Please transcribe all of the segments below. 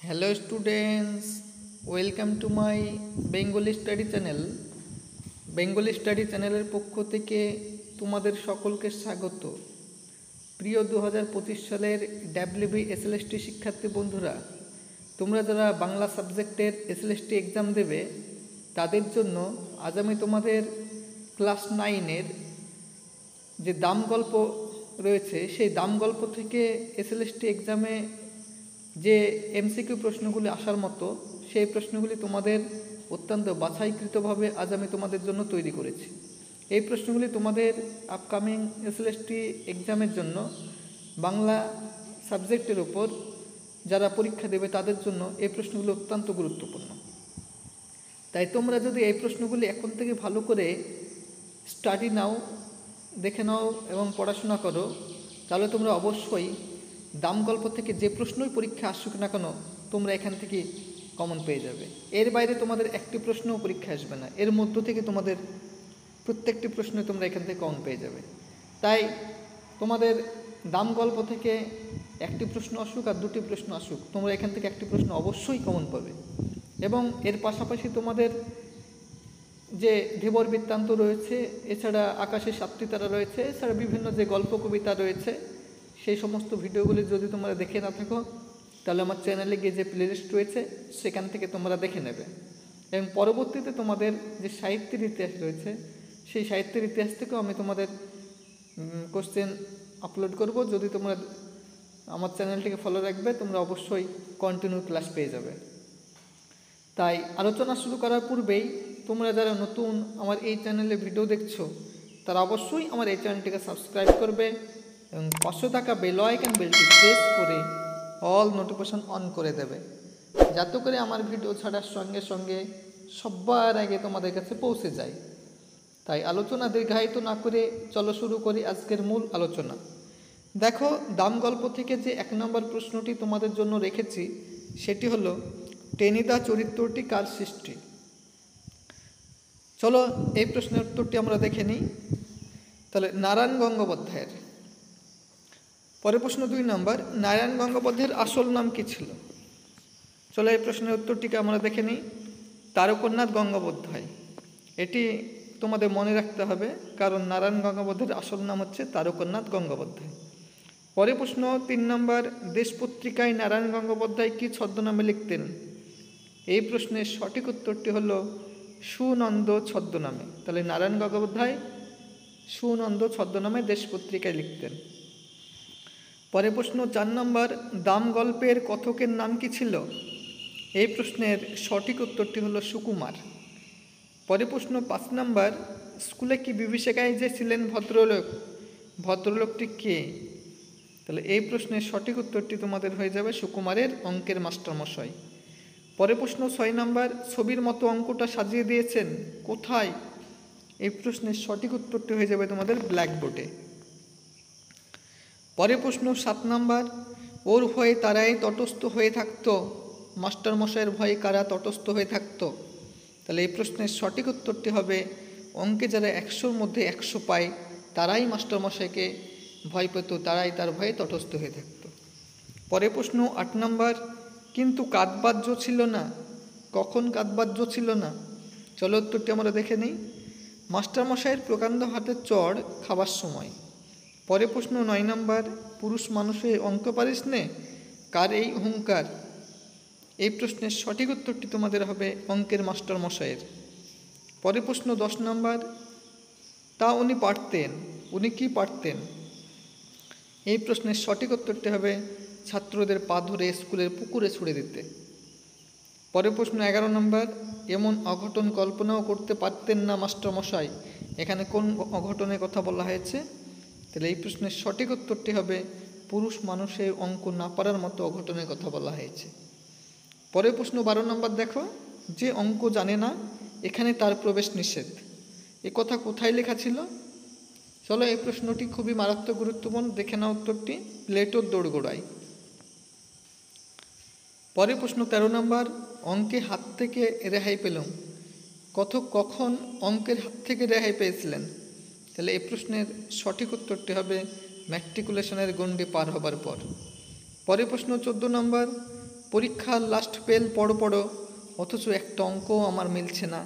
Hello students, welcome to my Bengali study channel. Bengali study চ্যানেলের পক্ষ থেকে তোমাদের সকলকে স্বাগত। প্রিয় 2025 সালের ডাব্লিউবি এসএলএসটি শিক্ষার্থী বন্ধুরা, তোমরা যারা বাংলা সাবজেক্টের এসএলএসটি এক্সাম দেবে তাদের জন্য আজ আমি তোমাদের ক্লাস 9-এর যে দাম গল্প রয়েছে সেই দাম গল্প থেকে এসএলএসটি এক্সামে যে এমসিকিউ প্রশ্নগুলি আসার মতো সেই প্রশ্নগুলি তোমাদের অত্যন্ত বাছাইকৃতভাবে আজ আমি তোমাদের জন্য তৈরি করেছি। এই প্রশ্নগুলি তোমাদের আপকামিং এসএলএসটি এক্সামের জন্য বাংলা সাবজেক্টের ওপর যারা পরীক্ষা দেবে তাদের জন্য এই প্রশ্নগুলো অত্যন্ত গুরুত্বপূর্ণ। তাই তোমরা যদি এই প্রশ্নগুলি এখন থেকে ভালো করে স্টাডি নাও, দেখে নাও এবং পড়াশোনা করো, তাহলে তোমরা অবশ্যই দাম গল্প থেকে যে প্রশ্নই পরীক্ষা আসুক না কেন তোমরা এখান থেকে কমন পেয়ে যাবে। এর বাইরে তোমাদের একটি প্রশ্নও পরীক্ষা আসবে না, এর মধ্য থেকে তোমাদের প্রত্যেকটি প্রশ্নে তোমরা এখান থেকে কমন পেয়ে যাবে। তাই তোমাদের দাম গল্প থেকে একটি প্রশ্ন আসুক আর দুটি প্রশ্ন আসুক, তোমরা এখান থেকে একটি প্রশ্ন অবশ্যই কমন পাবে। এবং এর পাশাপাশি তোমাদের যে ধীবর বৃত্তান্ত রয়েছে, এছাড়া আকাশে সাতটি তারা রয়েছে, এছাড়া বিভিন্ন যে গল্প কবিতা রয়েছে সেই সমস্ত ভিডিওগুলি যদি তোমরা দেখে না থাকো তাহলে আমার চ্যানেলে গিয়ে যে প্লেলিস্ট রয়েছে সেখান থেকে তোমরা দেখে নেবে। এবং পরবর্তীতে তোমাদের যে সাহিত্যের ইতিহাস রয়েছে সেই সাহিত্যের ইতিহাস থেকেও আমি তোমাদের কোশ্চেন আপলোড করব। যদি তোমরা আমার চ্যানেলটিকে ফলো রাখবে তোমরা অবশ্যই কন্টিনিউ ক্লাস পেয়ে যাবে। তাই আলোচনা শুরু করার পূর্বেই তোমরা যারা নতুন আমার এই চ্যানেলে ভিডিও দেখছো তারা অবশ্যই আমার এই চ্যানেলটিকে সাবস্ক্রাইব করবে এবং পাশে থাকা বেল আইকন বেলটি প্রেস করে অল নোটিফিকেশন অন করে দেবে, যাতে করে আমার ভিডিও ছাড়ার সঙ্গে সঙ্গে সবার আগে তোমাদের কাছে পৌঁছে যায়। তাই আলোচনা দীর্ঘায়িত না করে চলো শুরু করি আজকের মূল আলোচনা। দেখো, দাম গল্প থেকে যে 1 নম্বর প্রশ্নটি তোমাদের জন্য রেখেছি সেটি হলো, টেনিদা চরিত্রটি কার সৃষ্টি? চলো এই প্রশ্নের উত্তরটি আমরা দেখে নিই। তাহলে নারায়ণ গঙ্গোপাধ্যায়ের। পরের প্রশ্ন 2 নম্বর, নারায়ণ গঙ্গোপাধ্যায়ের আসল নাম কী ছিল? চলো এই প্রশ্নের উত্তরটিকে আমরা দেখে নিই। তারকনাথ গঙ্গোপাধ্যায়। এটি তোমাদের মনে রাখতে হবে, কারণ নারায়ণ গঙ্গোপাধ্যায়ের আসল নাম হচ্ছে তারকনাথ গঙ্গোপাধ্যায়। পরের প্রশ্ন 3 নম্বর, দেশ পত্রিকায় নারায়ণ গঙ্গোপাধ্যায় কী ছদ্মনামে লিখতেন? এই প্রশ্নের সঠিক উত্তরটি হলো সুনন্দ ছদ্মনামে। তাহলে নারায়ণ গঙ্গোপাধ্যায় সুনন্দ ছদ্মনামে দেশ পত্রিকায় লিখতেন। পরের প্রশ্ন 4 নম্বর, দাম গল্পের কথকের নাম কি ছিল? এই প্রশ্নের সঠিক উত্তরটি হলো সুকুমার। পরের প্রশ্ন 5 নম্বর, স্কুলে কি বিভীষিকায় যে ছিলেন ভদ্রলোক, ভদ্রলোকটি কে? তাহলে এই প্রশ্নের সঠিক উত্তরটি তোমাদের হয়ে যাবে সুকুমারের অঙ্কের মাস্টারমশাই। পরের প্রশ্ন 6 নম্বর, ছবির মতো অঙ্কটা সাজিয়ে দিয়েছেন কোথায়? এই প্রশ্নের সঠিক উত্তরটি হয়ে যাবে তোমাদের ব্ল্যাকবোর্ডে। পরের প্রশ্ন 7 নম্বর, ওর ভয়ে তারাই তটস্থ হয়ে থাকতো, মাস্টারমশাইয়ের ভয়ে কারা তটস্থ হয়ে থাকতো? তাহলে এই প্রশ্নের সঠিক উত্তরটি হবে, অঙ্কে যারা 100-র মধ্যে 100 পায় তারাই মাস্টারমশাইকে ভয় পেত, তারাই তার ভয়ে তটস্থ হয়ে থাকতো। পরের প্রশ্ন 8 নম্বর, কিন্তু কাতবাহ্য ছিল না, কখন কাতবাহ্য ছিল না? চলো উত্তরটি আমরা দেখে নিই। মাস্টারমশাইয়ের প্রকাণ্ড হাতের চড় খাবার সময়। পরের প্রশ্ন 9 নম্বর, পুরুষ মানুষে অঙ্ক পারিস নে, কার এই অহংকার? এই প্রশ্নের সঠিক উত্তরটি তোমাদের হবে অঙ্কের মাস্টারমশাইয়ের। পরের প্রশ্ন 10 নম্বর, তা উনি পারতেন, উনি কি পারতেন? এই প্রশ্নের সঠিক উত্তরটি হবে ছাত্রদের পা ধরে স্কুলের পুকুরে ছুড়ে দিতে। পরের প্রশ্ন 11 নম্বর, এমন অঘটন কল্পনাও করতে পারতেন না মাস্টারমশাই। এখানে কোন অঘটনের কথা বলা হয়েছে? তাহলে এই প্রশ্নের সঠিক উত্তরটি হবে পুরুষ মানুষের অঙ্ক না পারার মতো অঘটনের কথা বলা হয়েছে। পরের প্রশ্ন 12 নম্বর, দেখো, যে অঙ্ক জানে না এখানে তার প্রবেশ নিষেধ। এ কথা কোথায় লেখা ছিল? চলো এই প্রশ্নটি খুবই মারাত্মক গুরুত্বপূর্ণ, দেখে নাও উত্তরটি প্লেটোর দোরগোড়ায়। পরের প্রশ্ন 13 নম্বর, অঙ্কে হাত থেকে রেহাই পেলাম, কথক কখন অঙ্কের হাত থেকে রেহাই পেয়েছিলেন? তাহলে এই প্রশ্নের সঠিক উত্তরটি হবে ম্যাট্রিকুলেশনের গণ্ডি পার হবার পর। পরের প্রশ্ন 14 নম্বর, পরীক্ষার লাস্ট পেল পড়ো অথচ একটা অঙ্কও আমার মিলছে না।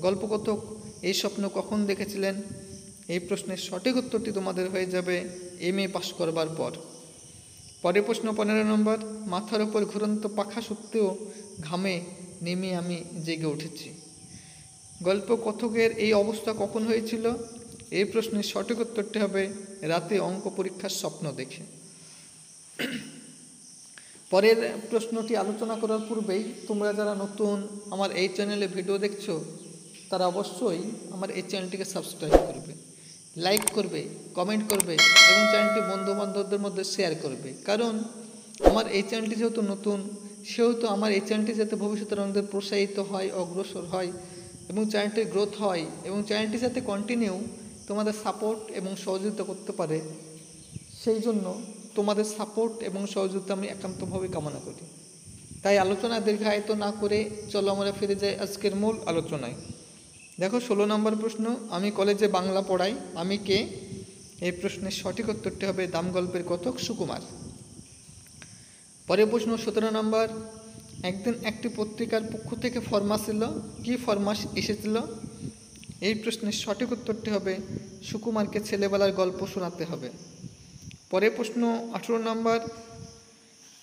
গল্পকথক এই স্বপ্ন কখন দেখেছিলেন? এই প্রশ্নের সঠিক উত্তরটি তোমাদের হয়ে যাবে MA পাশ করবার পর। পরের প্রশ্ন 15 নম্বর, মাথার ওপর ঘুরন্ত পাখা সত্ত্বেও ঘামে নেমে আমি জেগে উঠেছি। গল্পকথকের এই অবস্থা কখন হয়েছিল? এই প্রশ্নের সঠিক উত্তরটি হবে রাতে অঙ্ক পরীক্ষার স্বপ্ন দেখে। পরের প্রশ্নটি আলোচনা করার পূর্বেই তোমরা যারা নতুন আমার এই চ্যানেলে ভিডিও দেখছো তারা অবশ্যই আমার এই চ্যানেলটিকে সাবস্ক্রাইব করবে, লাইক করবে, কমেন্ট করবে এবং চ্যানেলটি বন্ধুবান্ধবদের মধ্যে শেয়ার করবে। কারণ আমার এই চ্যানেলটি যেহেতু নতুন, সেহেতু আমার এই চ্যানেলটি যাতে ভবিষ্যতে আমাদের প্রসারিত হয়, অগ্রসর হয় এবং চ্যানেলটির গ্রোথ হয় এবং চ্যানেলটি যাতে কন্টিনিউ তোমাদের সাপোর্ট এবং সহযোগিতা করতে পারে, সেই জন্য তোমাদের সাপোর্ট এবং সহযোগিতা আমি একান্তভাবে কামনা করি। তাই আলোচনা দীর্ঘায়িত না করে চলো আমরা ফিরে যাই আজকের মূল আলোচনায়। দেখো 16 নম্বর প্রশ্ন, আমি কলেজে বাংলা পড়াই, আমি কে? এই প্রশ্নের সঠিক উত্তরটি হবে দাম গল্পের কথক সুকুমার। পরের প্রশ্ন 17 নম্বর, একদিন একটি পত্রিকার পক্ষ থেকে ফরমাস এলো, কি ফরমাস এসেছিল? এই প্রশ্নের সঠিক উত্তরটি হবে সুকুমারকে ছেলেবেলার গল্প শোনাতে হবে। পরের প্রশ্ন 18 নম্বর,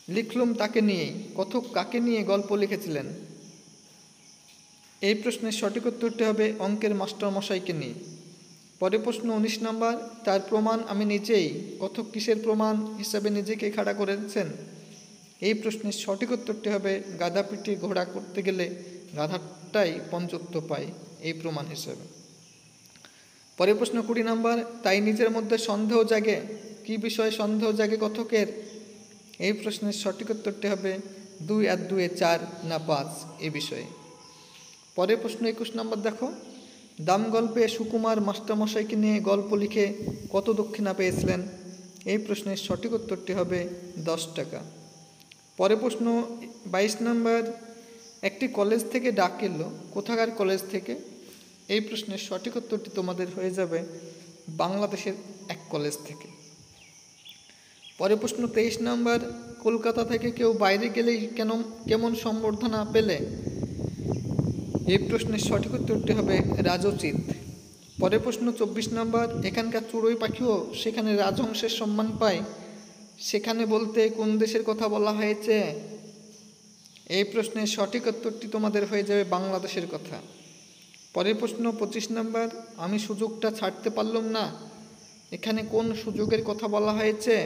লিখলুম তাকে নিয়েই, কথক কাকে নিয়ে গল্প লিখেছিলেন? এই প্রশ্নের সঠিক উত্তরটি হবে অঙ্কের মাস্টারমশাইকে নিয়ে। পরের প্রশ্ন 19 নম্বর, তার প্রমাণ আমি নিজেই, কথক কিসের প্রমাণ হিসাবে নিজেকে খাড়া করেছেন? এই প্রশ্নের সঠিক উত্তরটি হবে গাধা পিটি ঘোড়া করতে গেলে গাধাটাই পঞ্চত্ব পায়, এই প্রমাণ হিসেবে। পরের প্রশ্ন 20 নম্বর, তাই নিজের মধ্যে সন্দেহ জাগে, কি বিষয়ে সন্দেহ জাগে কথকের? এই প্রশ্নের সঠিক উত্তরটি হবে 2 আর 2 4 না 5, এই বিষয়ে। পরের প্রশ্ন 21 নম্বর, দেখো দাম গল্পে সুকুমার মাস্টারমশাইকে নিয়ে গল্প লিখে কত দক্ষিণা পেয়েছিলেন? এই প্রশ্নের সঠিক উত্তরটি হবে 10 টাকা। পরের প্রশ্ন 22 নম্বর, একটি কলেজ থেকে ডাক এলো, কোথাকার কলেজ থেকে? এই প্রশ্নের সঠিক উত্তরটি তোমাদের হয়ে যাবে বাংলাদেশের এক কলেজ থেকে। পরের প্রশ্ন 23 নম্বর, কলকাতা থেকে কেউ বাইরে গেলেই কেমন সম্বর্ধনা পেলে? এই প্রশ্নের সঠিক উত্তরটি হবে রাজোচিত। পরের প্রশ্ন 24 নম্বর, এখানকার চড়ুই পাখিও সেখানে রাজহংসের সম্মান পায়, সেখানে বলতে কোন দেশের কথা বলা হয়েছে? এই প্রশ্নের সঠিক উত্তরটি তোমাদের হয়ে যাবে বাংলাদেশের কথা। পরের প্রশ্ন 25 নম্বর, আমি সুযোগটা ছাড়তে পারলাম না, এখানে কোন সুযোগের কথা বলা হয়েছে?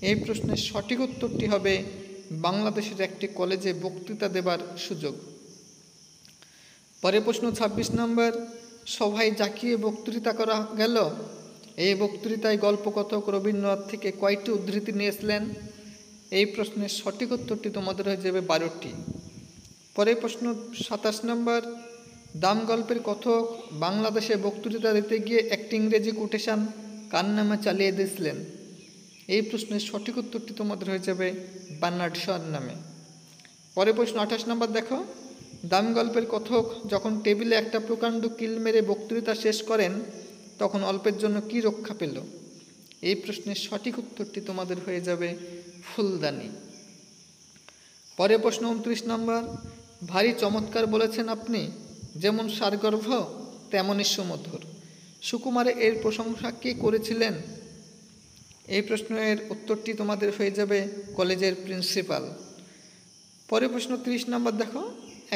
এই প্রশ্নের সঠিক উত্তরটি হবে বাংলাদেশের একটি কলেজে বক্তৃতা দেবার সুযোগ। পরের প্রশ্ন 26 নম্বর, সভায় জাকিয়ে বক্তৃতা করা গেল, এই বক্তৃতায় গল্পকথক রবীন্দ্রনাথ থেকে কয়টি উদ্ধৃতি নিয়েছিলেন? এই প্রশ্নের সঠিক উত্তরটি তোমাদের হয়ে যাবে 12টি। পরের প্রশ্ন 27 নম্বর, দাম গল্পের কথক বাংলাদেশে বক্তৃতা দিতে গিয়ে একটি ইংরেজি কোটেশন কার নামে চালিয়ে দিয়েছিলেন? এই প্রশ্নের সঠিক উত্তরটি তোমাদের হয়ে যাবে বার্নার্ড শর নামে। পরের প্রশ্ন 28 নম্বর, দেখো দাম গল্পের কথক যখন টেবিলে একটা প্রকাণ্ড কিল মেরে বক্তৃতা শেষ করেন তখন অল্পের জন্য কি রক্ষা পেল? এই প্রশ্নের সঠিক উত্তরটি তোমাদের হয়ে যাবে ফুলদানি। পরের প্রশ্ন 29 নম্বর, ভারী চমৎকার বলেছেন আপনি, যেমন সারগর্ভ তেমনই সুমধুর, সুকুমারে এর প্রশংসা কে করেছিলেন? এই প্রশ্নের উত্তরটি তোমাদের হয়ে যাবে কলেজের প্রিন্সিপাল। পরের প্রশ্ন 30 নম্বর, দেখো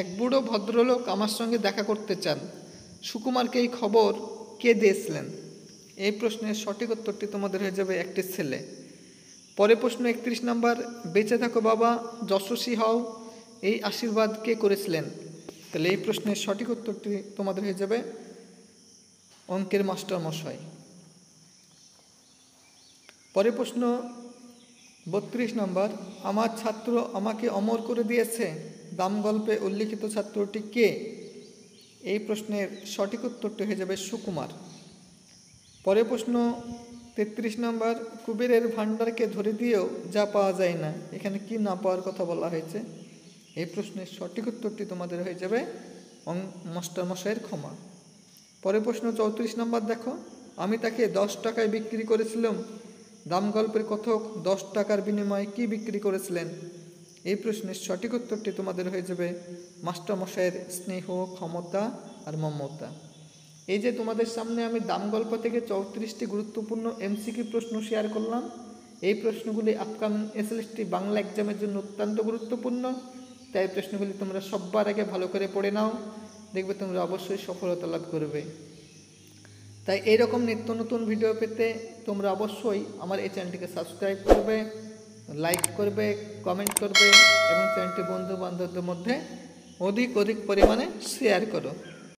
এক বুড়ো ভদ্রলোক আমার সঙ্গে দেখা করতে চান, সুকুমারকে এই খবর কে দিয়েছিলেন? এই প্রশ্নের সঠিক উত্তরটি তোমাদের হয়ে যাবে একটি ছেলে। পরের প্রশ্ন 31 নম্বর, বেঁচে থাকো বাবা, যশস্বী হও, এই আশীর্বাদ কে করেছিলেন? তাহলে এই প্রশ্নের সঠিক উত্তরটি তোমাদের হয়ে যাবে অঙ্কের মাস্টার মশাই। পরের প্রশ্ন 32 নম্বর, আমার ছাত্র আমাকে অমর করে দিয়েছে, দাম গল্পে উল্লিখিত ছাত্রটি কে? এই প্রশ্নের সঠিক উত্তরটি হয়ে যাবে সুকুমার। পরের প্রশ্ন 33 নম্বর, কুবেরের ভাণ্ডারকে ধরে দিয়েও যা পাওয়া যায় না, এখানে কি না পাওয়ার কথা বলা হয়েছে? এই প্রশ্নের সঠিক উত্তরটি তোমাদের হয়ে যাবে মাস্টারমশাইয়ের ক্ষমা। পরের প্রশ্ন 34 নম্বর, দেখো আমি তাকে 10 টাকায় বিক্রি করেছিলাম, দাম গল্পের কথক 10 টাকার বিনিময়ে কি বিক্রি করেছিলেন? এই প্রশ্নের সঠিক উত্তরটি তোমাদের হয়ে যাবে মাস্টারমশাইয়ের স্নেহ, ক্ষমতা আর মমতা। এই যে তোমাদের সামনে আমি দাম গল্প থেকে 34টি গুরুত্বপূর্ণ এমসিকিউ প্রশ্ন শেয়ার করলাম, এই প্রশ্নগুলি আপকামিং এসএলএসটি বাংলা এক্সামের জন্য অত্যন্ত গুরুত্বপূর্ণ। তাই প্রশ্নগুলি তোমরা সবার আগে ভালো করে পড়ে নাও, দেখবে তোমরা অবশ্যই সফলতা লাভ করবে। তাই এইরকম নিত্য নতুন ভিডিও পেতে তোমরা অবশ্যই আমার এই চ্যানেলটিকে সাবস্ক্রাইব করবে, লাইক করবে, কমেন্ট করবে এবং চ্যানেলটি বন্ধু বান্ধবদের মধ্যে অধিক পরিমাণে শেয়ার করো।